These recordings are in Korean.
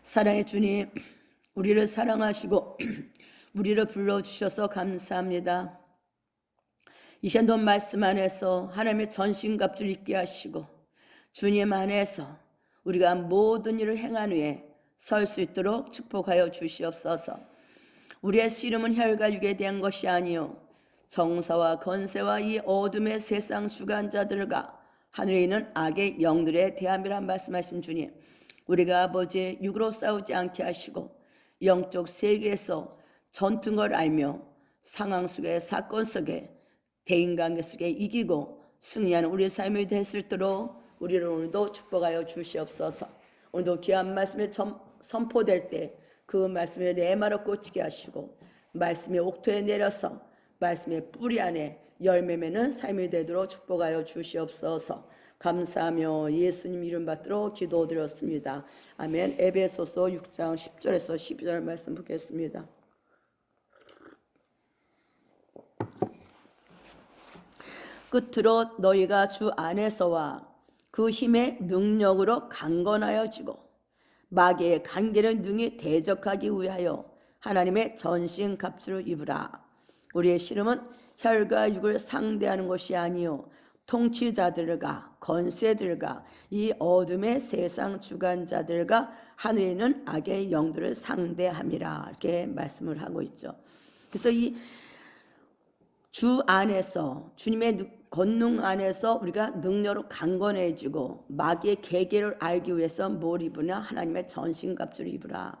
사랑의 주님, 우리를 사랑하시고 우리를 불러주셔서 감사합니다. 이신돈 말씀 안에서 하나님의 전신갑주를 입게 하시고 주님 안에서 우리가 모든 일을 행한 후에 설 수 있도록 축복하여 주시옵소서. 우리의 씨름은 혈과 육에 대한 것이 아니요 정사와 건세와 이 어둠의 세상 주관자들과 하늘에 있는 악의 영들에 대함이란 말씀하신 주님, 우리가 아버지 육으로 싸우지 않게 하시고 영적 세계에서 전투인 걸 알며 상황 속에 사건 속에 대인관계 속에 이기고 승리하는 우리의 삶이 될 수 있도록 우리를 오늘도 축복하여 주시옵소서. 오늘도 귀한 말씀이 선포될 때 그 말씀에 레마로 꽂히게 하시고 말씀의 옥토에 내려서 말씀의 뿌리 안에 열매 맺는 삶이 되도록 축복하여 주시옵소서. 감사하며 예수님 이름 받들어 기도드렸습니다. 아멘. 에베소서 6장 10절에서 12절 말씀 보겠습니다. 끝으로 너희가 주 안에서와 그 힘의 능력으로 강건하여지고 마귀의 간계를 능히 대적하기 위하여 하나님의 전신 갑주를 입으라. 우리의 씨름은 혈과 육을 상대하는 것이 아니요 통치자들과 권세들과 이 어둠의 세상 주관자들과 하늘에 있는 악의 영들을 상대함이라, 이렇게 말씀을 하고 있죠. 그래서 이 주 안에서, 주님의 권능 안에서 우리가 능력으로 강건해지고 마귀의 계계를 알기 위해서 뭘 입으냐? 하나님의 전신갑주를 입으라.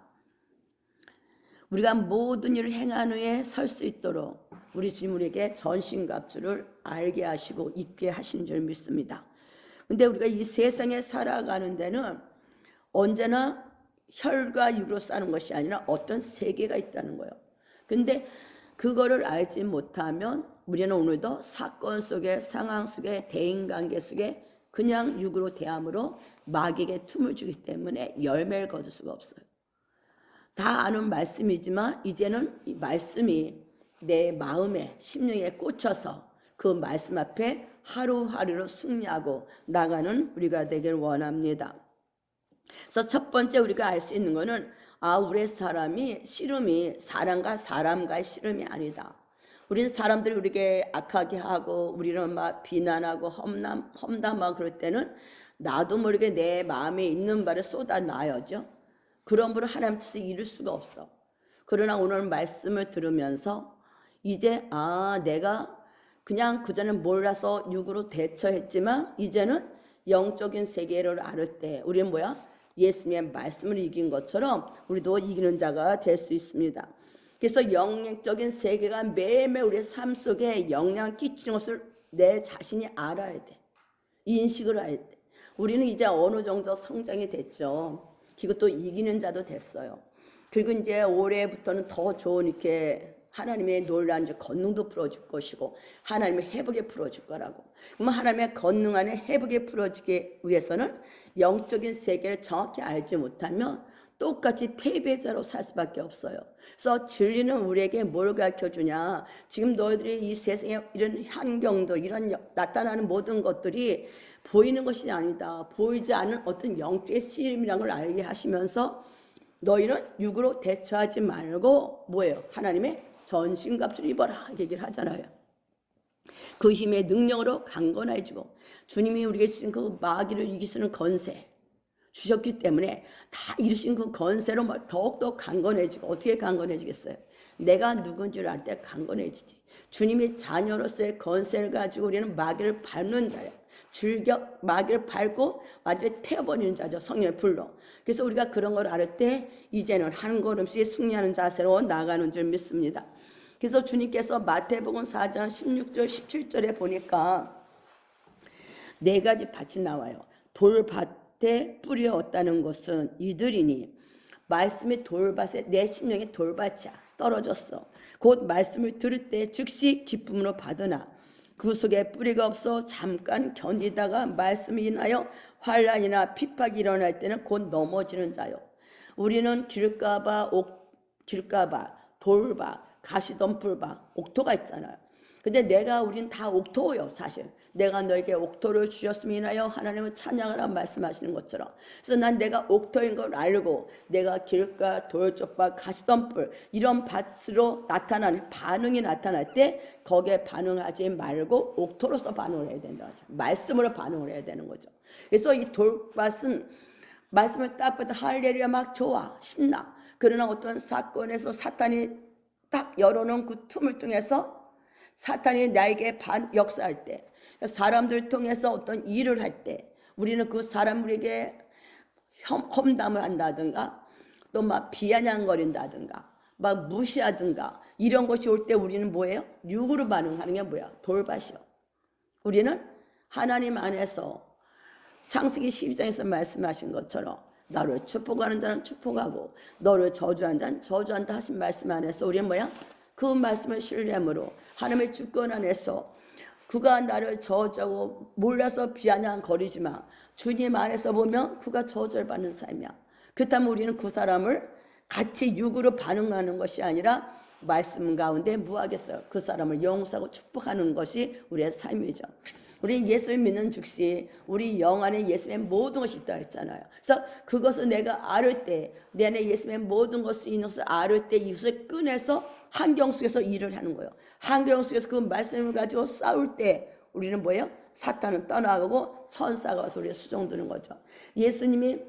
우리가 모든 일을 행한 후에 설 수 있도록 우리 주님 우리에게 전신갑주를 알게 하시고 입게 하신 줄 믿습니다. 근데 우리가 이 세상에 살아가는 데는 언제나 혈과 육으로 사는 것이 아니라 어떤 세계가 있다는 거예요. 근데 그거를 알지 못하면 우리는 오늘도 사건 속에, 상황 속에, 대인관계 속에 그냥 육으로 대함으로 마귀에게 틈을 주기 때문에 열매를 거둘 수가 없어요. 다 아는 말씀이지만 이제는 이 말씀이 내 마음에, 심령에 꽂혀서 그 말씀 앞에 하루하루로 승리하고 나가는 우리가 되길 원합니다. 그래서 첫 번째 우리가 알 수 있는 것은 우리의 씨름이 사람과 사람과의 씨름이 아니다. 우리는 사람들이 우리에게 악하게 하고 우리는 막 비난하고 험담하고 그럴 때는 나도 모르게 내 마음에 있는 바를 쏟아놔야죠. 그런 분을 하나님 뜻을 이룰 수가 없어. 그러나 오늘 말씀을 들으면서 이제 내가 그냥 그전에 몰라서 육으로 대처했지만 이제는 영적인 세계를 알을 때 우리는 예수님의 말씀을 이긴 것처럼 우리도 이기는 자가 될 수 있습니다. 그래서 영적인 세계가 매일매일 우리의 삶 속에 영향을 끼치는 것을 내 자신이 알아야 돼. 인식을 해야 돼. 우리는 이제 어느 정도 성장이 됐죠. 그것도 이기는 자도 됐어요. 그리고 이제 올해부터는 더 좋은 이렇게 하나님의 놀라운 권능도 풀어줄 것이고 하나님의 회복에 풀어줄 거라고. 그러면 하나님의 권능 안에 회복에 풀어지기 위해서는 영적인 세계를 정확히 알지 못하면 똑같이 패배자로 살 수밖에 없어요. 그래서 진리는 우리에게 뭘 가르쳐주냐? 지금 너희들이 이 세상에 이런 환경들, 이런 나타나는 모든 것들이 보이는 것이 아니다. 보이지 않는 어떤 영적의 씨름이라는 걸 알게 하시면서 너희는 육으로 대처하지 말고 하나님의 전신갑주를 입어라, 얘기를 하잖아요. 그 힘의 능력으로 강건해지고 주님이 우리에게 주신 그 마귀를 이길 수 있는 권세 주셨기 때문에 다 이루신 그 권세로 더욱더 강건해지고. 어떻게 강건해지겠어요? 내가 누군지를 알 때 강건해지지. 주님의 자녀로서의 권세를 가지고 우리는 마귀를 밟는 자야. 마귀를 밟고 완전히 태워버리는 자죠. 성령의 불로. 그래서 우리가 그런 걸 알 때 이제는 한 걸음씩 승리하는 자세로 나가는 줄 믿습니다. 그래서 주님께서 마태복음 4장 16절 17절에 보니까 4가지 밭이 나와요. 돌밭에 뿌려왔다는 것은 이들이니 말씀이 돌밭에 내 심령이 돌밭이야. 떨어졌어. 곧 말씀을 들을 때 즉시 기쁨으로 받으나 그 속에 뿌리가 없어 잠깐 견디다가 말씀이 인하여 환난이나 핍박이 일어날 때는 곧 넘어지는 자요. 우리는 길가봐, 돌밭, 가시덤불밭, 옥토가 있잖아요. 근데 우린 다 옥토예요, 사실. 내가 너에게 옥토를 주셨음이 인하여 하나님은 찬양하라 말씀하시는 것처럼. 그래서 난 내가 옥토인 걸 알고 내가 길가, 돌쪽밭, 가시덤불 이런 밭으로 나타나는 반응이 나타날 때 거기에 반응하지 말고 옥토로서 반응을 해야 된다. 말씀으로 반응을 해야 되는 거죠. 그래서 이 돌밭은 말씀을 딱 보다 할렐루야 막 좋아, 신나. 그러나 어떤 사건에서 사탄이 딱 열어놓은 그 틈을 통해서 사탄이 나에게 역사할 때, 사람들 통해서 어떤 일을 할 때 우리는 그 사람들에게 험담을 한다든가 또 막 비아냥거린다든가 막 무시하든가 이런 것이 올 때 우리는 뭐예요? 육으로 반응하는 게 뭐야? 돌밭이요. 우리는 하나님 안에서 창세기 12장에서 말씀하신 것처럼 너를 축복하는 자는 축복하고 너를 저주하는 자는 저주한다 하신 말씀 안에서 우리는 뭐야? 그 말씀을 신뢰함으로 하나님의 주권 안에서 그가 나를 저주하고 몰라서 비아냥거리지만 주님 안에서 보면 그가 저주를 받는 삶이야. 그렇다면 우리는 그 사람을 같이 육으로 반응하는 것이 아니라 말씀 가운데 무하겠어요. 그 사람을 용서하고 축복하는 것이 우리의 삶이죠. 우리 예수를 믿는 즉시 우리 영 안에 예수의 모든 것이 있다 했잖아요. 그래서 그것을 내가 알을 때, 내 안에 예수의 모든 것을 있는 것을 알을 때 이것을 꺼내서 환경 속에서 일을 하는 거예요. 환경 속에서 그 말씀을 가지고 싸울 때 우리는 뭐예요? 사탄은 떠나가고 천사가 와서 우리를 수종드는 거죠. 예수님이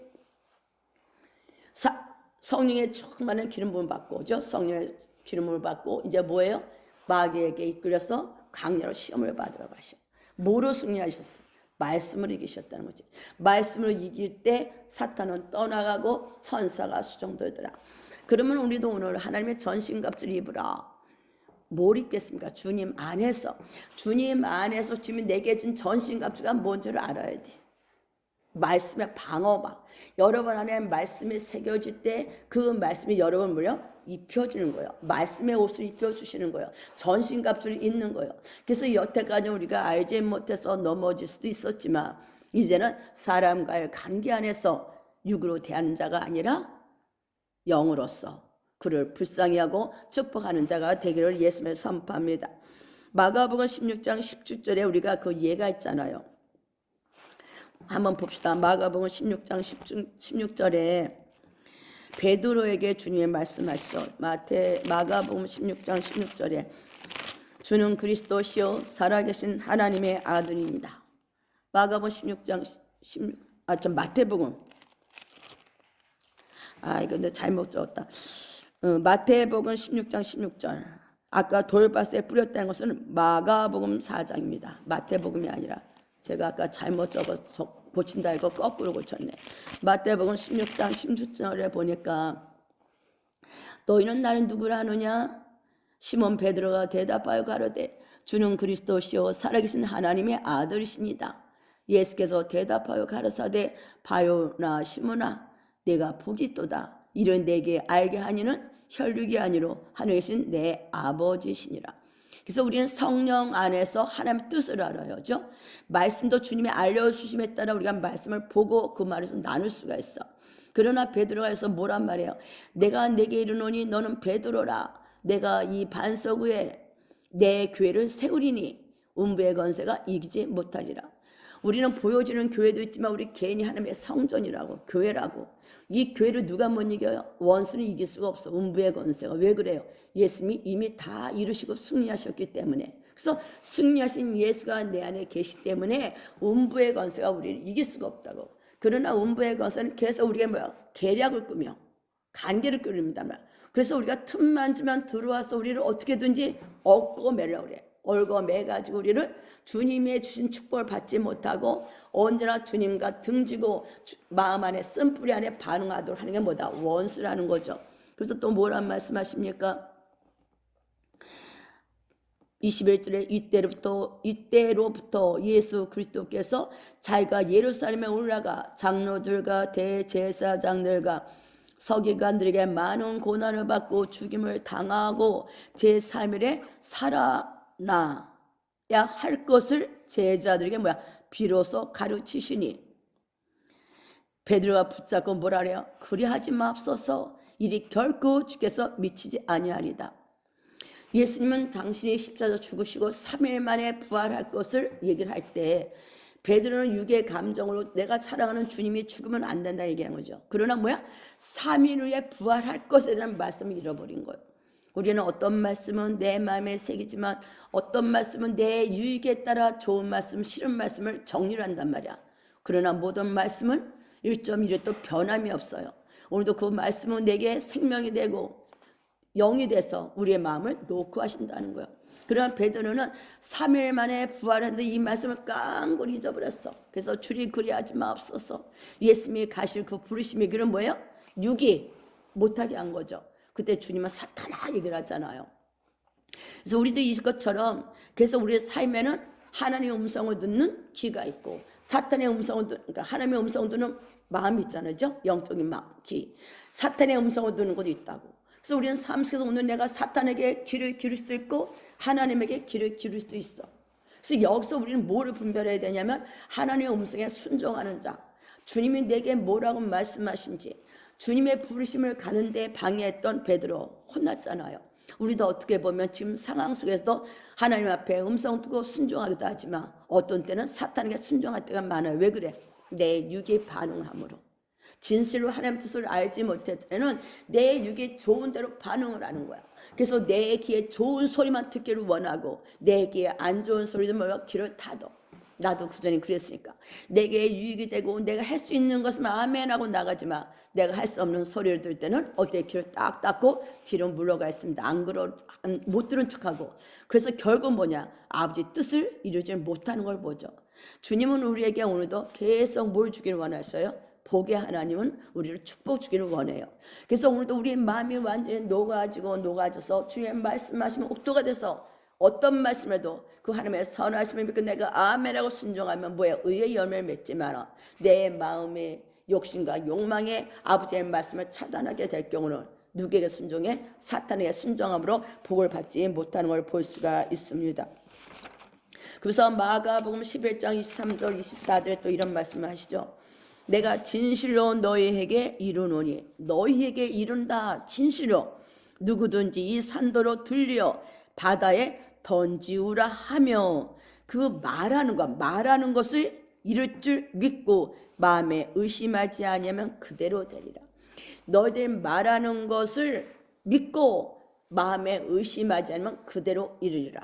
성령의 충만한 기름 부음을 받고 오죠. 성령의 기름을 받고 이제 뭐예요? 마귀에게 이끌려서 강야로 시험을 받으러 가셔. 뭐로 승리하셨어요? 말씀을 이기셨다는 거지. 말씀을 이길 때 사탄은 떠나가고 천사가 수종되더라. 그러면 우리도 오늘 하나님의 전신갑주를 입으라. 뭘 입겠습니까? 주님 안에서. 주님 안에서 주님이 내게 준 전신갑주가 뭔지를 알아야 돼. 말씀의 방어막. 여러분 안에 말씀이 새겨질 때 그 말씀이 여러분 뭐요? 입혀주는 거예요. 말씀의 옷을 입혀주시는 거예요. 전신갑주를 입는 거예요. 그래서 여태까지 우리가 알지 못해서 넘어질 수도 있었지만 이제는 사람과의 관계 안에서 육으로 대하는 자가 아니라 영으로서 그를 불쌍히 하고 축복하는 자가 되기를 예수님을 선포합니다. 마가복음 16장 17절에 우리가 그 예가 있잖아요. 한번 봅시다. 마가복음 16장 16절에 베드로에게 주님이 말씀하시죠. 마가복음 16장 16절에 주는 그리스도시요 살아계신 하나님의 아들입니다. 마가복음 16장 마태복음 이거 내 잘못 적었다. 마태복음 16장 16절. 아까 돌밭에 뿌렸다는 것은 마가복음 4장입니다. 마태복음이 아니라 제가 아까 잘못 적어서 고친다 이거 거꾸로 고쳤네. 마태복음 16장 16절에 보니까 너희는 나를 누구라 하느냐? 시몬 베드로가 대답하여 가로되 주는 그리스도시요 살아계신 하나님의 아들이시니다. 예수께서 대답하여 가로사대 바요나 시몬아 내가 복이 있도다. 이를 내게 알게 하니는 혈육이 아니로 하늘에 계신 내 아버지시니라. 그래서 우리는 성령 안에서 하나님의 뜻을 알아야죠. 말씀도 주님이 알려주심에 따라 우리가 말씀을 보고 그 말에서 나눌 수가 있어. 그러나 베드로가 해서 뭐란 말이에요? 내가 내게 이르노니 너는 베드로라. 내가 이 반석 위에 내 교회를 세우리니 음부의 권세가 이기지 못하리라. 우리는 보여지는 교회도 있지만 우리 개인이 하나님의 성전이라고 교회라고. 이 교회를 누가 못 이겨요? 원수는 이길 수가 없어. 음부의 권세가. 왜 그래요? 예수님이 이미 다 이루시고 승리하셨기 때문에. 그래서 승리하신 예수가 내 안에 계시기 때문에 음부의 권세가 우리를 이길 수가 없다고. 그러나 음부의 권세는 계속 우리가 뭐야? 계략을 꾸며 관계를 꾸립니다. 그래서 우리가 틈만 주면 들어와서 우리를 어떻게든지 얻고 매려고 그래. 얼고 매가지고 우리를 주님의 주신 축복을 받지 못하고 언제나 주님과 등지고 마음 안에 쓴뿌리 안에 반응하도록 하는 게 뭐다? 원수라는 거죠. 그래서 또 뭐란 말씀하십니까? 21절에 이때로부터 예수 그리스도께서 자기가 예루살렘에 올라가 장로들과 대제사장들과 서기관들에게 많은 고난을 받고 죽임을 당하고 제3일에 살아나야 할 것을 제자들에게 비로소 가르치시니 베드로가 붙잡고 뭐라 그래요? 그리하지 마옵소서. 이리 결코 주께서 미치지 아니하리다. 예수님은 당신이 십자가 죽으시고 3일 만에 부활할 것을 얘기를 할 때 베드로는 육의 감정으로 내가 사랑하는 주님이 죽으면 안 된다 얘기하는 거죠. 그러나 뭐야? 3일 후에 부활할 것에 대한 말씀을 잃어버린 거예요. 우리는 어떤 말씀은 내 마음에 새기지만 어떤 말씀은 내 유익에 따라 좋은 말씀, 싫은 말씀을 정리를 한단 말이야. 그러나 모든 말씀은 1.1에 또 변함이 없어요. 오늘도 그 말씀은 내게 생명이 되고 영이 돼서 우리의 마음을 놓고 하신다는 거예요. 그러나 베드로는 3일 만에 부활했는데 이 말씀을 깡그리 잊어버렸어. 그래서 주님 그리하지 마옵소서. 예수님이 가실 그 부르심의 길은 뭐예요? 육이 못하게 한 거죠. 그때 주님은 사탄아 얘기를 하잖아요. 그래서 우리도 이것처럼 그래서 우리의 삶에는 하나님의 음성을 듣는 귀가 있고 사탄의 음성을 그러니까 하나님의 음성을 듣는 마음이 있잖아요. 영적인 마음, 귀. 사탄의 음성을 듣는 것도 있다고. 그래서 우리는 삶 속에서 오늘 내가 사탄에게 귀를 기울일 수도 있고 하나님에게 귀를 기울일 수도 있어. 그래서 여기서 우리는 뭐를 분별해야 되냐면 하나님의 음성에 순종하는 자. 주님이 내게 뭐라고 말씀하신지 주님의 부르심을 가는데 방해했던 베드로 혼났잖아요. 우리도 어떻게 보면 지금 상황 속에서도 하나님 앞에 음성 듣고 순종하기도 하지만 어떤 때는 사탄에게 순종할 때가 많아요. 왜 그래? 내 육이 반응함으로. 진실로 하나님 뜻을 알지 못할 때는 내 육이 좋은 대로 반응을 하는 거야. 그래서 내 귀에 좋은 소리만 듣기를 원하고 내 귀에 안 좋은 소리를 몰라 귀를 닫아. 나도 그전에 그랬으니까 내게 유익이 되고 내가 할 수 있는 것은 아멘하고 나가지만 내가 할 수 없는 소리를 들을 때는 어떻게 귀를 딱 닫고 뒤로 물러가 있습니다. 못 들은 척하고. 그래서 결국 뭐냐? 아버지 뜻을 이루지 못하는 걸 보죠. 주님은 우리에게 오늘도 계속 뭘 주기를 원하셔요? 복의 하나님은 우리를 축복 주기를 원해요. 그래서 오늘도 우리의 마음이 완전히 녹아져서 주님의 말씀하시면 옥도가 돼서 어떤 말씀에도 그 하나님의 선하심을 믿고 내가 아멘하고 순종하면 뭐야? 의의 열매를 맺지 마라. 내 마음의 욕심과 욕망에 아버지의 말씀을 차단하게 될 경우는 누구에게 순종해? 사탄에게 순종함으로 복을 받지 못하는 걸 볼 수가 있습니다. 그래서 마가복음 11장 23절 24절에 또 이런 말씀을 하시죠. 내가 진실로 너희에게 이르노니 너희에게 이른다. 진실로 누구든지 이 산도로 들려 바다에 던지우라 하며 그 말하는 것을 이룰 줄 믿고 마음에 의심하지 아니하면 그대로 되리라. 너희들 말하는 것을 믿고 마음에 의심하지 않으면 그대로 이르리라.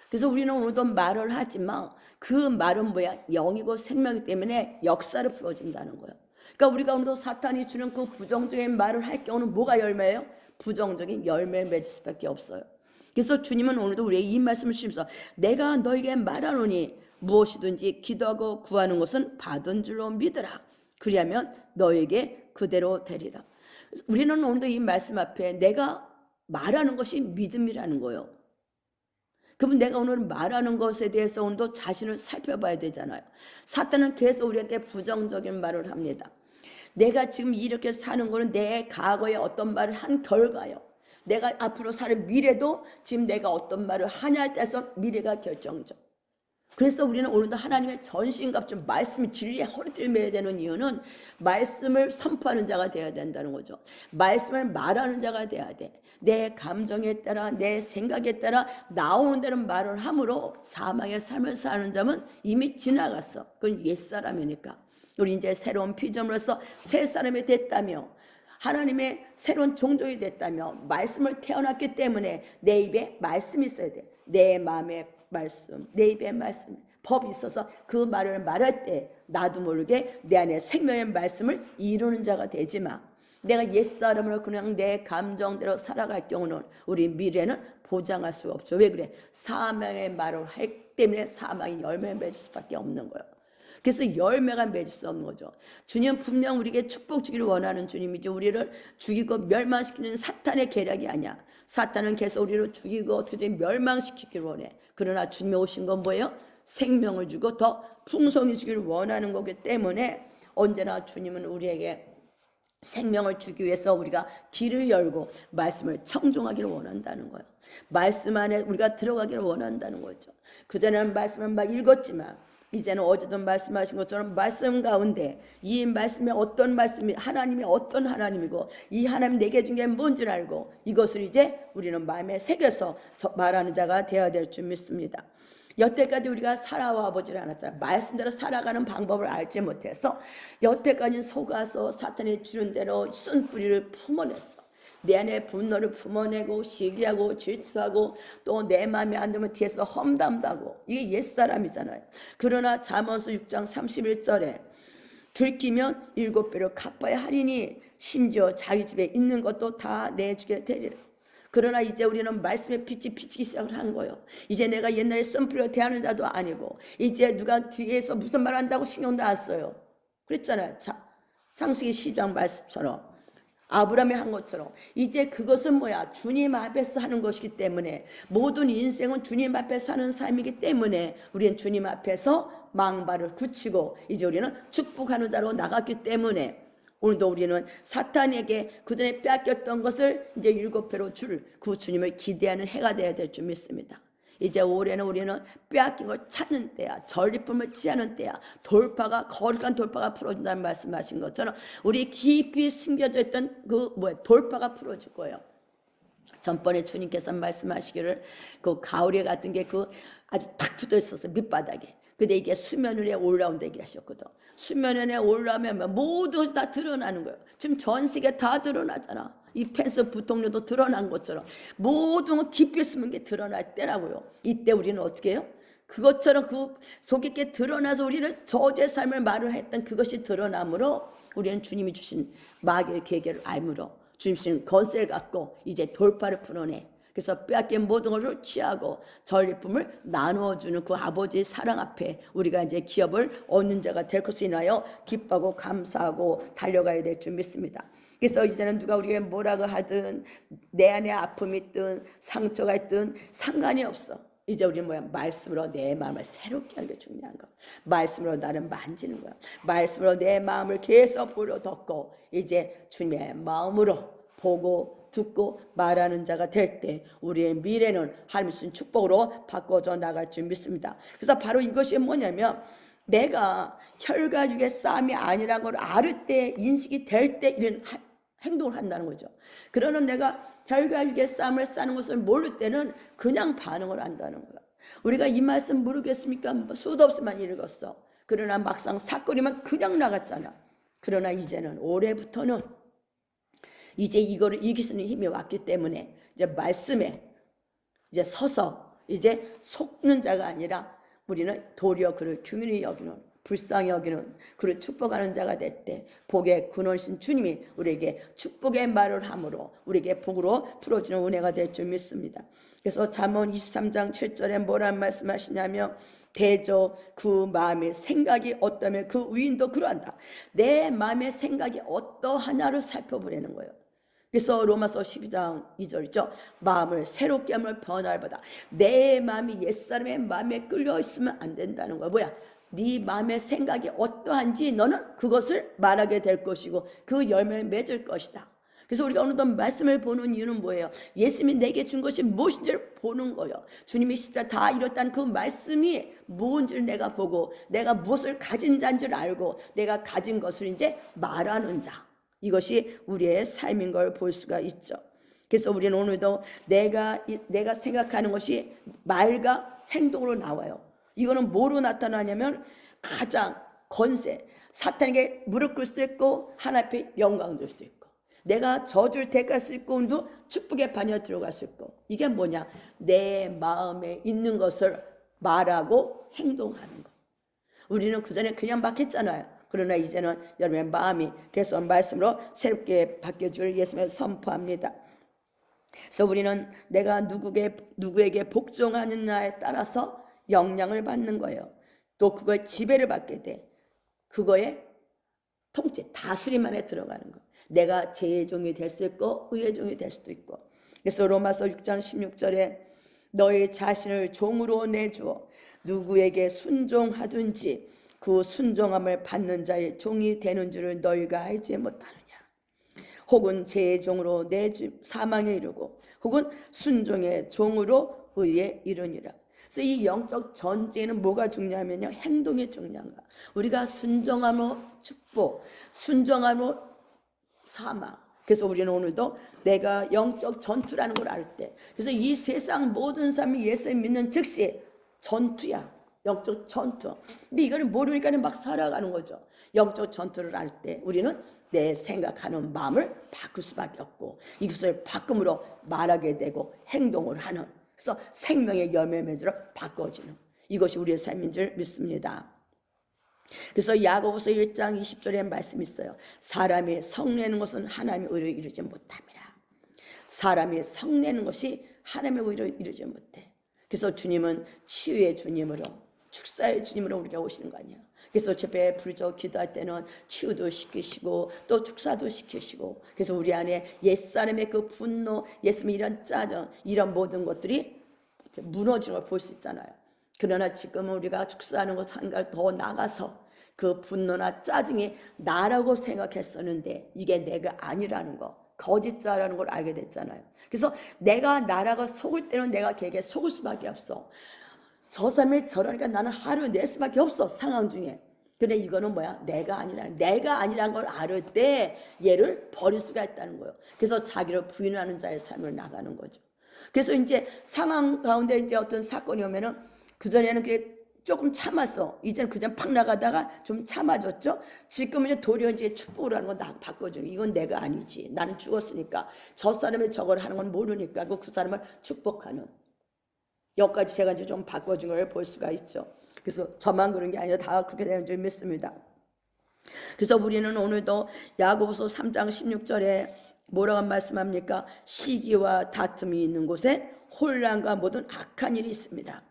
그래서 우리는 오늘도 말을 하지만 그 말은 뭐야? 영이고 생명이기 때문에 역사를 풀어진다는 거예요. 그러니까 우리가 오늘도 사탄이 주는 그 부정적인 말을 할 경우는 뭐가 열매예요? 부정적인 열매를 맺을 수밖에 없어요. 그래서 주님은 오늘도 우리에게 이 말씀을 주시면서 내가 너에게 말하노니 무엇이든지 기도하고 구하는 것은 받은 줄로 믿으라. 그리하면 너에게 그대로 되리라. 우리는 오늘도 이 말씀 앞에 내가 말하는 것이 믿음이라는 거예요. 그러면 내가 오늘 말하는 것에 대해서 오늘도 자신을 살펴봐야 되잖아요. 사탄은 계속 우리한테 부정적인 말을 합니다. 내가 지금 이렇게 사는 거는 내 과거에 어떤 말을 한 결과요. 내가 앞으로 살 미래도 지금 내가 어떤 말을 하냐에 따라서 미래가 결정적. 그래서 우리는 오늘도 하나님의 전신갑주 말씀이 진리의 허리띠를 매야 되는 이유는 말씀을 선포하는 자가 되어야 된다는 거죠. 말씀을 말하는 자가 돼야 돼. 내 감정에 따라 내 생각에 따라 나오는 대로 말을 함으로 사망의 삶을 사는 자는 이미 지나갔어. 그건 옛사람이니까. 우리 이제 새로운 피조물로서 새 사람이 됐다며 하나님의 새로운 종족이 됐다며 말씀을 태어났기 때문에 내 입에 말씀이 있어야 돼. 내 마음에 말씀, 내 입에 말씀, 법이 있어서 그 말을 말할 때 나도 모르게 내 안에 생명의 말씀을 이루는 자가 되지 마. 내가 옛사람으로 그냥 내 감정대로 살아갈 경우는 우리 미래는 보장할 수가 없죠. 왜 그래? 사망의 말을 하기 때문에 사망이 열매를 맺을 수밖에 없는 거예요. 그래서 열매가 맺을 수 없는 거죠. 주님은 분명 우리에게 축복 주기를 원하는 주님이지 우리를 죽이고 멸망시키는 사탄의 계략이 아니야. 사탄은 계속 우리를 죽이고 어떻게 멸망시키기를 원해. 그러나 주님이 오신 건 뭐예요? 생명을 주고 더 풍성히 주기를 원하는 거기 때문에 언제나 주님은 우리에게 생명을 주기 위해서 우리가 길을 열고 말씀을 청종하기를 원한다는 거예요. 말씀 안에 우리가 들어가기를 원한다는 거죠. 그전에는 말씀을 막 읽었지만 이제는 어제도 말씀하신 것처럼 말씀 가운데 이 말씀이 어떤 말씀이 하나님이 어떤 하나님이고 이 하나님 내게 준 게 뭔지를 알고 이것을 이제 우리는 마음에 새겨서 말하는 자가 되어야 될 줄 믿습니다. 여태까지 우리가 살아와 보질 않았잖아요. 말씀대로 살아가는 방법을 알지 못해서 여태까지는 속아서 사탄이 주는 대로 쓴뿌리를 품어냈어. 내 안에 분노를 품어내고 시기하고 질투하고 또 내 마음에 안 들면 뒤에서 험담하고 이게 옛사람이잖아요. 그러나 잠언서 6장 31절에 들키면 7배로 갚아야 하리니 심지어 자기 집에 있는 것도 다 내주게 되리라. 그러나 이제 우리는 말씀의 빛이 비치기 시작을 한 거예요. 이제 내가 옛날에 썬프리로 대하는 자도 아니고 이제 누가 뒤에서 무슨 말 한다고 신경도 안 써요. 그랬잖아요. 창세기 12장 말씀처럼 아브라함이 한 것처럼 이제 그것은 뭐야? 주님 앞에서 하는 것이기 때문에 모든 인생은 주님 앞에 사는 삶이기 때문에 우리는 주님 앞에서 망발을 굳히고 이제 우리는 축복하는 자로 나갔기 때문에 오늘도 우리는 사탄에게 그전에 빼앗겼던 것을 이제 7배로 줄 그 주님을 기대하는 해가 되어야 될 줄 믿습니다. 이제 올해는 우리는 빼앗긴 걸 찾는 때야. 전리품을 취하는 때야. 거룩한 돌파가 풀어진다는 말씀하신 것처럼 우리 깊이 숨겨져 있던 돌파가 풀어질 거예요. 전번에 주님께서 말씀하시기를 그 가오리 같은 게 아주 탁 붙어 있었어요. 밑바닥에. 근데 이게 수면 위에 올라온다 얘기하셨거든. 수면 위에 올라오면 모든 것이 다 드러나는 거예요. 지금 전 세계 다 드러나잖아. 이 펜스 부통료도 드러난 것처럼 모든 것 깊이 숨은 게 드러날 때라고요. 이때 우리는 어떻게 해요? 그것처럼 그 속 있게 드러나서 우리는 저주의 삶을 말을 했던 그것이 드러남으로 우리는 주님이 주신 마귀의 계계를 알므로 주님 주신 권세를 갖고 이제 돌파를 풀어내. 그래서 빼앗긴 모든 것을 취하고 전리품을 나누어주는 그 아버지의 사랑 앞에 우리가 이제 기업을 얻는 자가 될 것을 인하여 기뻐하고 감사하고 달려가야 될 줄 믿습니다. 그래서 이제는 누가 우리에게 뭐라고 하든 내 안에 아픔이 있든 상처가 있든 상관이 없어. 이제 우리는 뭐야? 말씀으로 내 마음을 새롭게 하는 게 중요한 거. 말씀으로 나를 만지는 거야. 말씀으로 내 마음을 계속 불어넣고 이제 주님의 마음으로 보고 듣고 말하는 자가 될 때 우리의 미래는 하나님의 주신 축복으로 바꿔져 나갈 줄 믿습니다. 그래서 바로 이것이 뭐냐면 내가 혈과 육의 싸움이 아니라는 걸 알 때 인식이 될 때 이런 행동을 한다는 거죠. 그러나 내가 혈과 육의 싸움을 싸는 것을 모를 때는 그냥 반응을 한다는 거야. 우리가 이 말씀 모르겠습니까? 수도 없이만 읽었어. 그러나 막상 사건이면 그냥 나갔잖아. 그러나 이제는 올해부터는 이제 이거를 이길 수 있는 힘이 왔기 때문에 이제 말씀에 이제 서서 이제 속는 자가 아니라 우리는 도리어 그를 긍휼히 여기는 불쌍히 여기는 그를 축복하는 자가 될 때 복의 근원이신 주님이 우리에게 축복의 말을 함으로 우리에게 복으로 풀어주는 은혜가 될 줄 믿습니다. 그래서 잠언 23장 7절에 뭐란 말씀하시냐면 대저 그 마음의 생각이 어떠면 그 위인도 그러한다. 내 마음의 생각이 어떠하냐를 살펴보려는 거예요. 그래서 로마서 12장 2절 있죠. 마음을 새롭게 함을 변화를 받아. 내 마음이 옛사람의 마음에 끌려 있으면 안 된다는 거야. 뭐야? 네 마음의 생각이 어떠한지 너는 그것을 말하게 될 것이고 그 열매를 맺을 것이다. 그래서 우리가 어느덧 말씀을 보는 이유는 뭐예요? 예수님이 내게 준 것이 무엇인지를 보는 거예요. 주님이 십자가 다 이뤘다는 그 말씀이 뭔지를 내가 보고 내가 무엇을 가진 자인지를 알고 내가 가진 것을 이제 말하는 자. 이것이 우리의 삶인 걸 볼 수가 있죠. 그래서 우리는 오늘도 내가 생각하는 것이 말과 행동으로 나와요. 이거는 뭐로 나타나냐면 가장 권세, 사탄에게 무릎 꿇을 수도 있고 하나님 앞에 영광 줄 수도 있고 내가 저주를 대할 수 있고 또 축복의 반열 들어갈 수 있고 이게 뭐냐? 내 마음에 있는 것을 말하고 행동하는 거. 우리는 그전에 그냥 막 했잖아요. 그러나 이제는 여러분의 마음이 계속 말씀으로 새롭게 바뀌어줄 예수님을 선포합니다. 그래서 우리는 내가 누구에게 복종하느냐에 따라서 영향을 받는 거예요. 또 그거에 지배를 받게 돼. 그거에 통치, 다스림 안에 들어가는 거. 내가 죄의 종이 될 수도 있고 의의 종이 될 수도 있고. 그래서 로마서 6장 16절에 너희 자신을 종으로 내주어 누구에게 순종하든지 그 순종함을 받는 자의 종이 되는 줄을 너희가 알지 못하느냐. 혹은 죄의 종으로 사망에 이르고 혹은 순종의 종으로 의에 이르니라. 그래서 이 영적 전쟁에는 뭐가 중요하면요, 행동이 중요한 거야. 우리가 순종함으로 축복, 순종함으로 사망. 그래서 우리는 오늘도 내가 영적 전투라는 걸 알 때, 그래서 이 세상 모든 사람이 예수를 믿는 즉시 전투야. 영적 전투. 근데 이거를 모르니까 막 살아가는 거죠. 영적 전투를 알 때 우리는 내 생각하는 마음을 바꿀 수밖에 없고, 이것을 바꿈으로 말하게 되고 행동을 하는, 그래서 생명의 열매 맺으러 바꿔지는, 이것이 우리의 삶인 줄 믿습니다. 그래서 야고보서 1장 20절에 말씀이 있어요. 사람이 성내는 것은 하나님의 의를 이루지 못함이라. 사람이 성내는 것이 하나님의 의를 이루지 못해. 그래서 주님은 치유의 주님으로, 축사의 주님으로 우리가 오시는 거 아니에요. 그래서 제배 부르짖어 기도할 때는 치유도 시키시고 또 축사도 시키시고, 그래서 우리 안에 옛사람의 그 분노, 옛사람의 이런 짜증, 이런 모든 것들이 무너지는 걸 볼 수 있잖아요. 그러나 지금은 우리가 축사하는 것 한가를 더 나가서 그 분노나 짜증이 나라고 생각했었는데 이게 내가 아니라는 거, 거짓자라는 걸 알게 됐잖아요. 그래서 내가 나라고 속을 때는 내가 걔에게 속을 수밖에 없어. 저 사람이 저러니까 나는 화를 낼 수밖에 없어, 상황 중에. 근데 이거는 뭐야? 내가 아니라는 걸 알을 때 얘를 버릴 수가 있다는 거예요. 그래서 자기를 부인하는 자의 삶을 나가는 거죠. 그래서 이제 상황 가운데 이제 어떤 사건이 오면은, 그전에는 그게 조금 참았어. 이제는 그냥 팍 나가다가 좀 참아줬죠. 지금은 이제 도리어 이제 축복을 하는 건 나 바꿔주는, 이건 내가 아니지. 나는 죽었으니까. 저 사람이 저걸 하는 건 모르니까 그 사람을 축복하는, 여기까지 제가 이제 좀 바꿔준 걸 볼 수가 있죠. 그래서 저만 그런 게 아니라 다 그렇게 되는 줄 믿습니다. 그래서 우리는 오늘도 야고보서 3장 16절에 뭐라고 말씀합니까? 시기와 다툼이 있는 곳에 혼란과 모든 악한 일이 있습니다.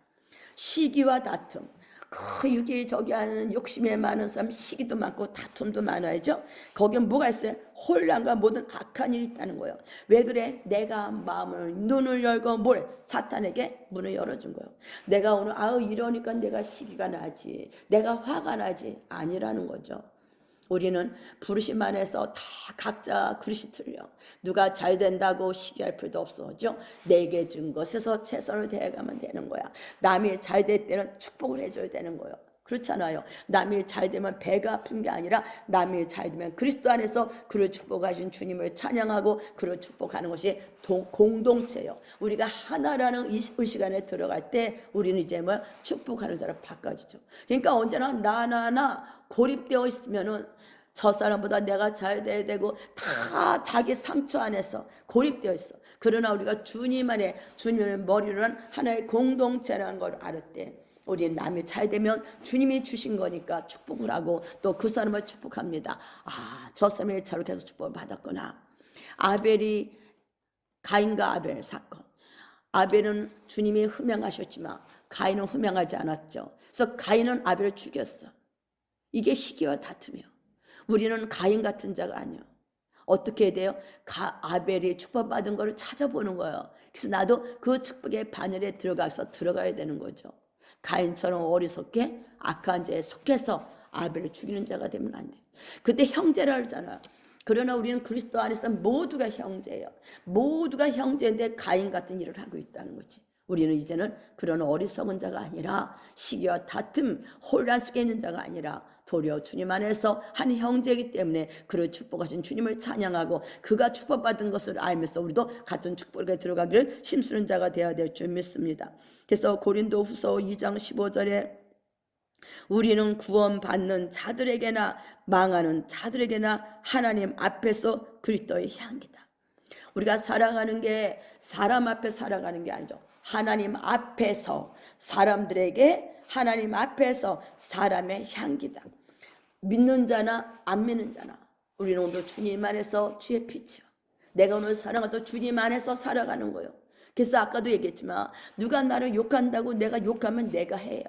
시기와 다툼. 그 여기저기 하는 욕심에 많은 사람, 시기도 많고 다툼도 많아야죠. 거기에 뭐가 있어요? 혼란과 모든 악한 일이 있다는 거예요. 왜 그래? 내가 마음을, 눈을 열고 사탄에게 문을 열어준 거예요. 내가 오늘 이러니까 내가 시기가 나지, 내가 화가 나지, 아니라는 거죠. 우리는 부르심 안에서 다 각자 그릇이 틀려. 누가 잘 된다고 시기할 필요도 없어죠. 내게 준 것에서 최선을 다해가면 되는 거야. 남이 잘 될 때는 축복을 해줘야 되는 거예요. 그렇잖아요. 남이 잘 되면 배가 아픈 게 아니라 남이 잘 되면 그리스도 안에서 그를 축복하신 주님을 찬양하고 그를 축복하는 것이 공동체예요. 우리가 하나라는 이 시간에 들어갈 때 우리는 이제 축복하는 사람 바꿔지죠. 그러니까 언제나 나 고립되어 있으면은 저 사람보다 내가 잘 돼야 되고 다 자기 상처 안에서 고립되어 있어. 그러나 우리가 주님 안에, 주님의 머리로 한 하나의 공동체라는 걸 알을 때 우리 남이 잘 되면 주님이 주신 거니까 축복을 하고 또 그 사람을 축복합니다. 저 사람이 저렇게 해서 축복을 받았구나. 가인과 아벨 사건. 아벨은 주님이 흠양하셨지만 가인은 흠양하지 않았죠. 그래서 가인은 아벨을 죽였어. 이게 시기와 다투며, 우리는 가인 같은 자가 아니에요. 어떻게 해야 돼요? 아벨이 축복받은 거를 찾아보는 거예요. 그래서 나도 그 축복의 바늘에 들어가야 되는 거죠. 가인처럼 어리석게 악한 죄에 속해서 아벨을 죽이는 자가 되면 안 돼요. 그때 형제라 하잖아요. 그러나 우리는 그리스도 안에서 모두가 형제예요. 모두가 형제인데 가인 같은 일을 하고 있다는 거지. 우리는 이제는 그런 어리석은 자가 아니라 시기와 다툼, 혼란 속에 있는 자가 아니라 도리어 주님 안에서 한 형제이기 때문에 그를 축복하신 주님을 찬양하고 그가 축복받은 것을 알면서 우리도 같은 축복에 들어가기를 힘쓰는 자가 되어야 될 줄 믿습니다. 그래서 고린도후서 2장 15절에 우리는 구원받는 자들에게나 망하는 자들에게나 하나님 앞에서 그리스도의 향기다. 우리가 살아가는 게 사람 앞에 살아가는 게 아니죠. 하나님 앞에서 사람들에게, 하나님 앞에서 사람의 향기다. 믿는 자나 안 믿는 자나 우리는 오늘 주님 안에서 주의 빛이요. 내가 오늘 살아가도 주님 안에서 살아가는 거예요. 그래서 아까도 얘기했지만 누가 나를 욕한다고 내가 욕하면 내가 해요.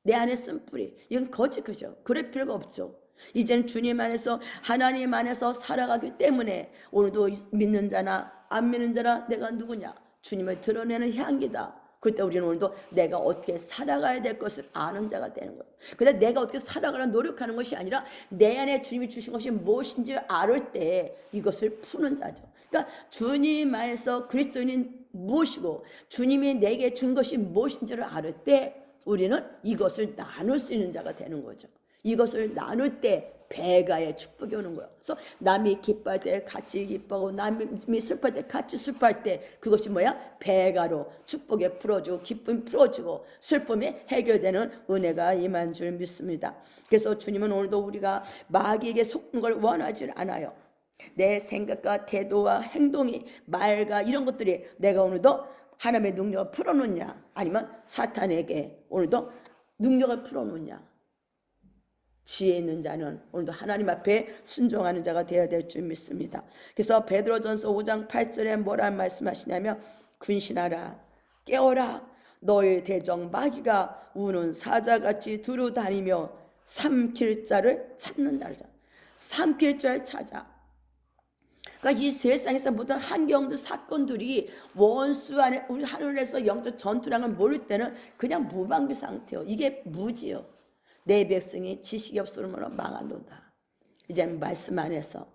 내 안에 쓴뿌리. 이건 거짓 그죠. 그럴 필요가 없죠. 이제는 주님 안에서, 하나님 안에서 살아가기 때문에 오늘도 믿는 자나 안 믿는 자나 내가 누구냐, 주님을 드러내는 향기다. 그때 우리는 오늘도 내가 어떻게 살아가야 될 것을 아는 자가 되는 거예요. 근데 내가 어떻게 살아가려 노력하는 것이 아니라 내 안에 주님이 주신 것이 무엇인지 알을 때 이것을 푸는 자죠. 그러니까 주님 안에서 그리스도인은 무엇이고 주님이 내게 준 것이 무엇인지를 알을 때 우리는 이것을 나눌 수 있는 자가 되는 거죠. 이것을 나눌 때 배가의 축복이 오는 거예요. 그래서 남이 기뻐할 때 같이 기뻐하고 남이 슬퍼할 때 같이 슬퍼할 때 그것이 뭐야? 배가로 축복에 풀어주고 기쁨이 풀어주고 슬픔이 해결되는 은혜가 임한 줄 믿습니다. 그래서 주님은 오늘도 우리가 마귀에게 속는 걸 원하지 않아요. 내 생각과 태도와 행동이 말과 이런 것들이 내가 오늘도 하나님의 능력을 풀어놓냐 아니면 사탄에게 오늘도 능력을 풀어놓냐. 지혜 있는 자는 오늘도 하나님 앞에 순종하는 자가 되어야 될 줄 믿습니다. 그래서 베드로전서 5장 8절에 뭐라 말씀하시냐면 근신하라 깨어라 너의 대적 마귀가 우는 사자같이 두루 다니며 삼킬 자를 찾는다. 삼킬 자를 찾아. 그러니까 이 세상에서 모든 환경들 사건들이 원수 안에 우리 하늘에서 영적 전투랑을 모를 때는 그냥 무방비 상태요. 이게 무지요. 내 백성이 지식이 없으므로 망하노다. 이제 말씀 안에서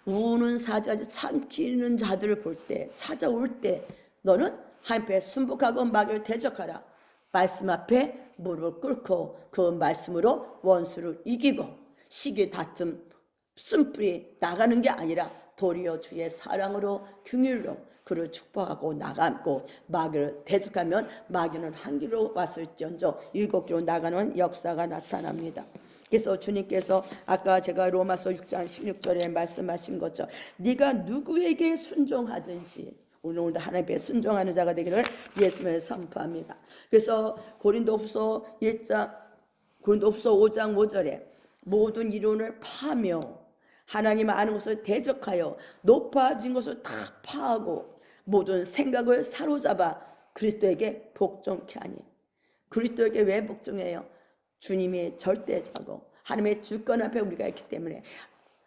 우는 사자 삼키는 자들을 볼 때 찾아올 때 너는 하나님 앞에 순복하고 마귀를 대적하라. 말씀 앞에 무릎을 꿇고 그 말씀으로 원수를 이기고 시기 다툼 쓴뿌리 나가는 게 아니라 도리어 주의 사랑으로 긍휼로 그를 축복하고 나가고 마귀를 대적하면 마귀는 한 길로 왔을지언정 7길로 나가는 역사가 나타납니다. 그래서 주님께서 아까 제가 로마서 6장 16절에 말씀하신 것처럼 네가 누구에게 순종하든지 오늘도 하나님께 순종하는 자가 되기를 예수님을 선포합니다. 그래서 고린도후서 5장 5절에 모든 이론을 파며 하나님 아는 것을 대적하여 높아진 것을 다 파하고 모든 생각을 사로잡아 그리스도에게 복종케 하니. 그리스도에게 왜 복종해요? 주님이 절대자고 하나님의 주권 앞에 우리가 있기 때문에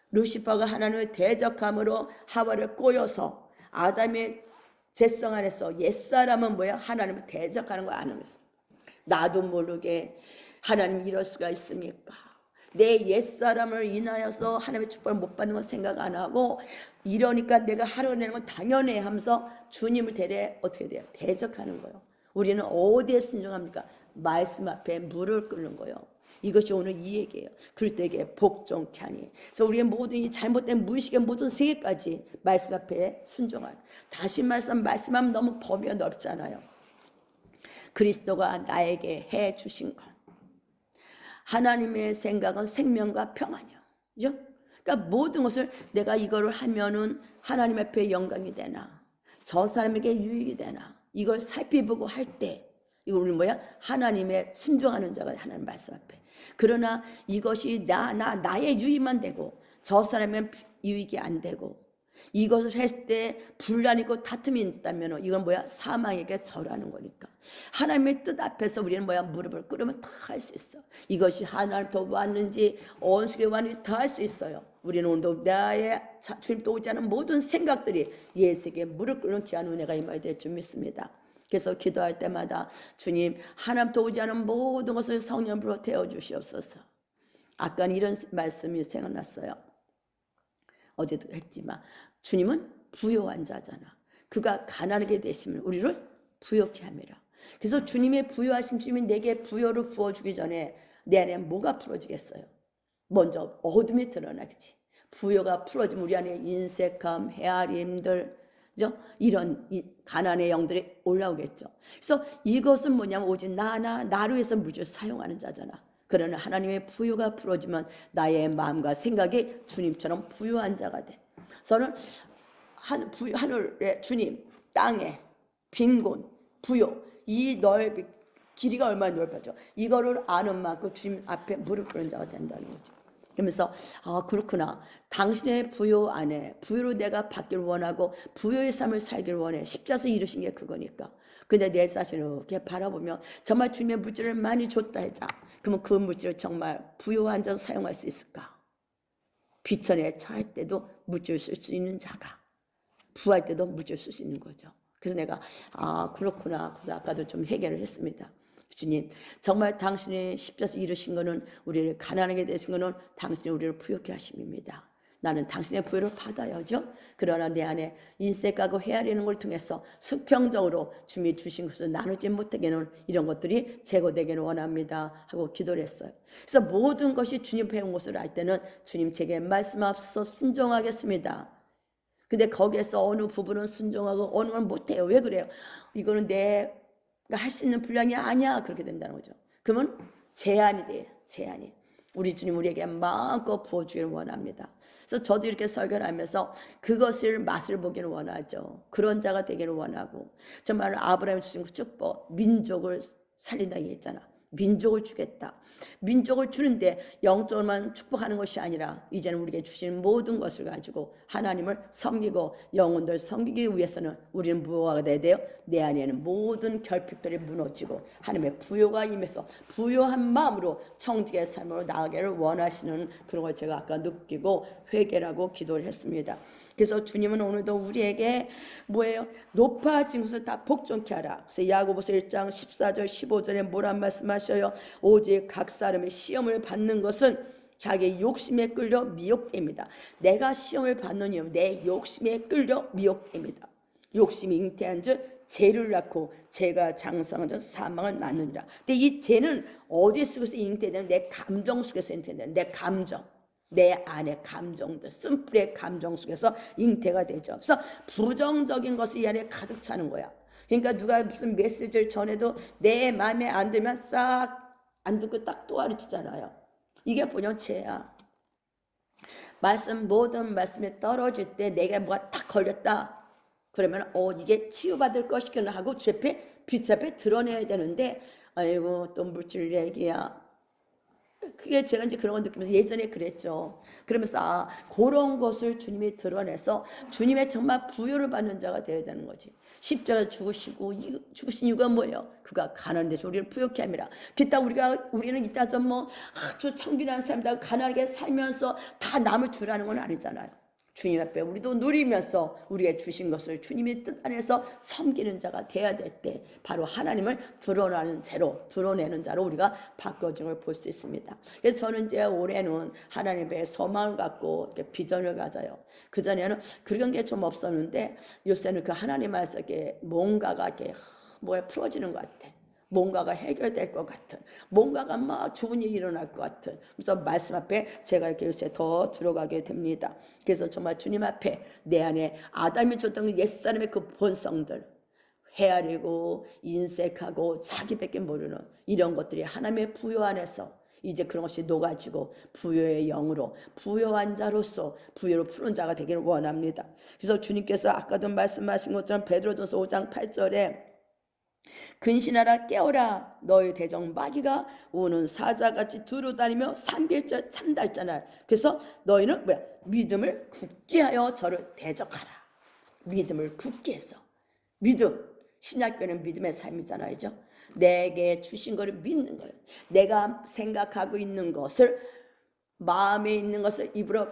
루시퍼가 하나님을 대적함으로 하와를 꼬여서 아담의 죄성 안에서 옛사람은 뭐야? 하나님을 대적하는 걸 아는 거죠. 나도 모르게 하나님 이럴 수가 있습니까? 내 옛사람을 인하여서 하나님의 축복을 못 받는 건 생각 안 하고 이러니까 내가 하려내는 건 당연해 하면서 주님을 어떻게 돼요? 대적하는 거예요. 우리는 어디에 순종합니까? 말씀 앞에 무릎을 꿇는 거예요. 이것이 오늘 이 얘기예요. 그리스도에게 복종케 하니. 그래서 우리의 모든 이 잘못된 무의식의 모든 세계까지 말씀 앞에 순종하는. 다시 말씀하면 너무 범위가 넓잖아요. 그리스도가 나에게 해 주신 것. 하나님의 생각은 생명과 평안이요. 그죠? 그러니까 모든 것을 내가 이거를 하면은 하나님 앞에 영광이 되나, 저 사람에게 유익이 되나, 이걸 살펴보고 할 때, 이걸 뭐야? 하나님의 순종하는 자가 하나님 말씀 앞에. 그러나 이것이 나의 유익만 되고, 저 사람의 유익이 안 되고, 이것을 했을 때 분란이고 다툼이 있다면 이건 뭐야? 사망에게 절하는 거니까. 하나님의 뜻 앞에서 우리는 뭐야? 무릎을 꿇으면 다 할 수 있어. 이것이 하나님부터 왔는지 원수에게 왔는지 다 할 수 있어요. 우리는 오늘도 나의 주님도 오지 않은 모든 생각들이 예수에게 무릎 꿇는 귀한 은혜가 임하게 될 줄 믿습니다. 그래서 기도할 때마다 주님 하나님부터 오지 않은 모든 것을 성령으로 태워주시옵소서. 아까는 이런 말씀이 생각났어요. 어제도 했지만 주님은 부요한 자잖아. 그가 가난하게 되시면 우리를 부요케 함이라. 그래서 주님의 부요하심, 주님이 내게 부요를 부어주기 전에 내 안에 뭐가 풀어지겠어요? 먼저 어둠이 드러나겠지. 부요가 풀어지면 우리 안에 인색함, 헤아림들, 그죠? 이런 가난의 영들이 올라오겠죠. 그래서 이것은 뭐냐면 오직 나를 위해서 무지를 사용하는 자잖아. 그러나 하나님의 부요가 풀어지면 나의 마음과 생각이 주님처럼 부요한 자가 돼. 저는 하늘의 주님, 땅에 빈곤, 부요, 이 넓이 길이가 얼마나 넓어져. 이거를 아는 만큼 주님 앞에 무릎 꿇는 자가 된다는 거죠. 그러면서 그렇구나. 당신의 부요 안에 부요로 내가 받기를 원하고 부요의 삶을 살기를 원해. 십자서 이루신 게 그거니까. 근데 내 자신을 이렇게 바라보면 정말 주님의 물질을 많이 줬다 하자. 그러면 그 물질을 정말 부요한 자로 사용할 수 있을까? 비천에 처할 때도 물질 쓸 수 있는 자가 부할 때도 물질 쓸 수 있는 거죠. 그래서 내가 그렇구나. 그래서 아까도 좀 해결을 했습니다. 주님, 정말 당신이 십자가에서 이루신 거는, 우리를 가난하게 되신 거는 당신이 우리를 부욕케 하심입니다. 나는 당신의 부여를 받아야죠. 그러나 내 안에 인색하고 헤아리는 걸 통해서 수평적으로 주님이 주신 것을 나누지 못하게는 이런 것들이 제거되기를 원합니다 하고 기도를 했어요. 그래서 모든 것이 주님 배운 것을 알 때는 주님 제게 말씀하셔서 순종하겠습니다. 근데 거기에서 어느 부분은 순종하고 어느 건 못해요. 왜 그래요? 이거는 내가 할 수 있는 분량이 아니야. 그렇게 된다는 거죠. 그러면 제한이 돼요. 제한이. 우리 주님 우리에게 마음껏 부어주기를 원합니다. 그래서 저도 이렇게 설교를 하면서 그것을 맛을 보기를 원하죠. 그런 자가 되기를 원하고, 정말 아브라함이 주신 축복, 민족을 살린다 얘기했잖아. 민족을 주겠다. 민족을 주는데 영적으로만 축복하는 것이 아니라 이제는 우리에게 주시는 모든 것을 가지고 하나님을 섬기고 영혼들 섬기기 위해서는 우리는 무엇가 돼야 돼요? 내 안에는 모든 결핍들이 무너지고 하나님의 부요가 임해서 부요한 마음으로 청지의 삶으로 나아가기를 원하시는 그런 걸 제가 아까 느끼고 회개라고 기도를 했습니다. 그래서 주님은 오늘도 우리에게 뭐예요? 높아진 것을 다 복종케 하라. 그래서 야고보서 1장 14절 15절에 뭐란 말씀하셔요? 오직 각 사람의 시험을 받는 것은 자기 욕심에 끌려 미혹됩니다. 내가 시험을 받는 이유, 내 욕심에 끌려 미혹됩니다. 욕심이 잉태한 즉 죄를 낳고 죄가 장성한 즉 사망을 낳느니라. 근데 이 죄는 어디 속에서 잉태되는? 내 감정 속에서 잉태되는, 내 감정, 내 안의 감정들, 쓴뿌리의 감정 속에서 잉태가 되죠. 그래서 부정적인 것이 이 안에 가득 차는 거야. 그러니까 누가 무슨 메시지를 전해도 내 마음에 안 들면 싹 안 듣고 딱 또 가르치잖아요. 이게 뭐냐면 죄야. 모든 말씀에 떨어질 때 내가 뭐가 딱 걸렸다. 그러면 이게 치유받을 것이구나 하고 빛 앞에 드러내야 되는데, 아이고 또 물질 얘기야. 그게 제가 이제 그런 걸 느끼면서 예전에 그랬죠. 그러면서 그런 것을 주님이 드러내서 주님의 정말 부요를 받는 자가 되어야 되는 거지. 십자가 죽으신 이유가 뭐예요? 그가 가난한 데서 우리를 부요케 함이라. 우리는 이따서 뭐 아주 청빈한 삶이다 가난하게 살면서 다 남을 주라는 건 아니잖아요. 주님 앞에 우리도 누리면서 우리에게 주신 것을 주님이 뜻 안에서 섬기는 자가 돼야 될 때 바로 하나님을 드러내는 자로 우리가 바꿔진 걸 볼 수 있습니다. 그래서 저는 이제 올해는 하나님의 소망을 갖고 이렇게 비전을 가져요. 그전에는 그런 게 좀 없었는데 요새는 그 하나님 안에서 이렇게 뭔가가 이렇게 풀어지는 것 같아. 뭔가가 해결될 것 같은, 뭔가가 막 좋은 일이 일어날 것 같은, 그래서 말씀 앞에 제가 이렇게 요새 더 들어가게 됩니다. 그래서 정말 주님 앞에 내 안에 아담이 줬던 옛사람의 그 본성들, 헤아리고 인색하고 자기밖에 모르는 이런 것들이 하나님의 부요 안에서 이제 그런 것이 녹아지고 부요의 영으로 부요한 자로서 부요로 푸른 자가 되기를 원합니다. 그래서 주님께서 아까도 말씀하신 것처럼 베드로전서 5장 8절에 근신하라 깨어라 너희 대적 마귀가 우는 사자같이 두루다니며 삼킬절 찬달잖아요. 그래서 너희는 믿음을 굳게 하여 저를 대적하라. 믿음을 굳게 해서, 믿음, 신약교는 믿음의 삶이잖아요. 내게 주신 것을 믿는 거예요. 내가 생각하고 있는 것을, 마음에 있는 것을 입으로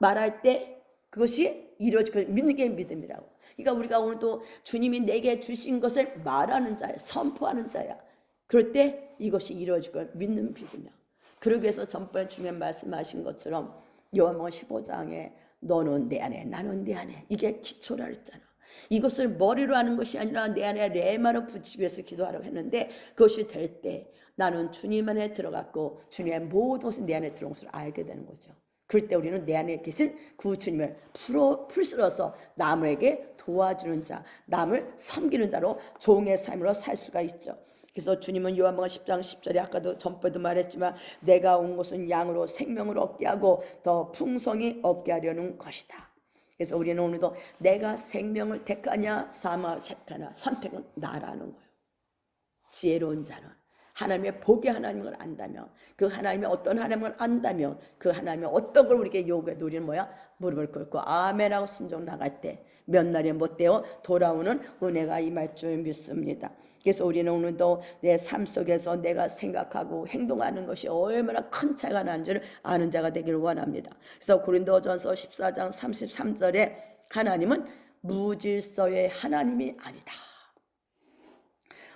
말할 때 그것이 이루어지고 믿는 게 믿음이라고. 그러니까 우리가 오늘도 주님이 내게 주신 것을 말하는 자야, 선포하는 자야. 그럴 때 이것이 이루어질 걸 믿는 믿음이야. 그러기 위해서 전번에 주님 말씀하신 것처럼 요한복음 15장에 너는 내 안에 나는 내 안에, 이게 기초라 했잖아. 이것을 머리로 하는 것이 아니라 내 안에 레마로 붙이기 위해서 기도하라고 했는데 그것이 될 때 나는 주님 안에 들어갔고 주님의 모든 것이 내 안에 들어온 것을 알게 되는 거죠. 그럴 때 우리는 내 안에 계신 그 주님을 풀스러서 남에게 도와주는 자, 남을 섬기는 자로 종의 삶으로 살 수가 있죠. 그래서 주님은 요한복음 10장 10절에 아까도 전번에도 말했지만 내가 온 것은 양으로 생명을 얻게 하고 더 풍성히 얻게 하려는 것이다. 그래서 우리는 오늘도 내가 생명을 택하냐 사망을 택하냐 선택은 나라는 거예요. 지혜로운 자는 하나님의 복의 하나님을 안다면, 그 하나님의 어떤 하나님을 안다면 그 하나님의 어떤 걸 우리에게 요구해도 우리는 무릎을 꿇고 아멘하고 순종 나갈 때 몇 날이 못 되어 돌아오는 은혜가 임할 줄 믿습니다. 그래서 우리는 오늘도 내 삶 속에서 내가 생각하고 행동하는 것이 얼마나 큰 차이가 나는 줄 아는 자가 되기를 원합니다. 그래서 고린도전서 14장 33절에 하나님은 무질서의 하나님이 아니다.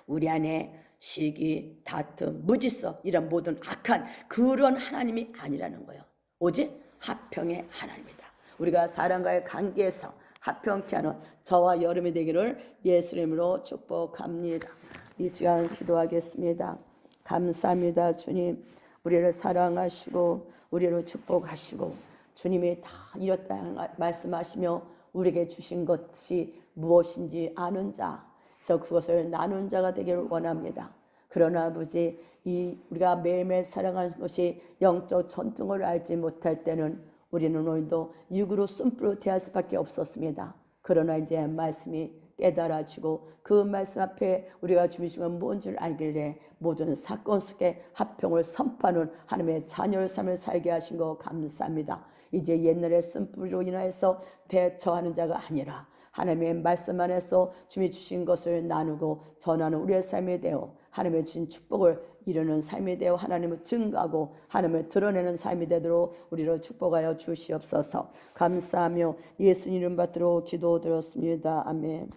우리 안에 시기, 다툼, 무질서 이런 모든 악한 그런 하나님이 아니라는 거예요. 오직 화평의 하나님이다. 우리가 사람과의 관계에서 화평케 하는 저와 여러분이 되기를 예수 이름으로 축복합니다. 이 시간 기도하겠습니다. 감사합니다. 주님, 우리를 사랑하시고 우리를 축복하시고 주님이 다 이렇다 말씀하시며 우리에게 주신 것이 무엇인지 아는 자, 그래서 그것을 나눈 자가 되기를 원합니다. 그러나 아버지, 우리가 매일매일 살아가는 것이 영적 전통을 알지 못할 때는 우리는 오늘도 육으로 쓴뿌로 대할 수밖에 없었습니다. 그러나 이제 말씀이 깨달아지고 그 말씀 앞에 우리가 주신 건 뭔 줄 알길래 모든 사건 속에 화평을 선포하는 하나님의 자녀의 삶을 살게 하신 거 감사합니다. 이제 옛날의 쓴뿌리로 인하여서 대처하는 자가 아니라 하나님의 말씀 안에서 주님이 주신 것을 나누고 전하는 우리의 삶이 되어 하나님의 주신 축복을 이루는 삶이 되어 하나님을 증거하고 하나님을 드러내는 삶이 되도록 우리를 축복하여 주시옵소서. 감사하며 예수님 이름 받들어 기도드렸습니다. 아멘.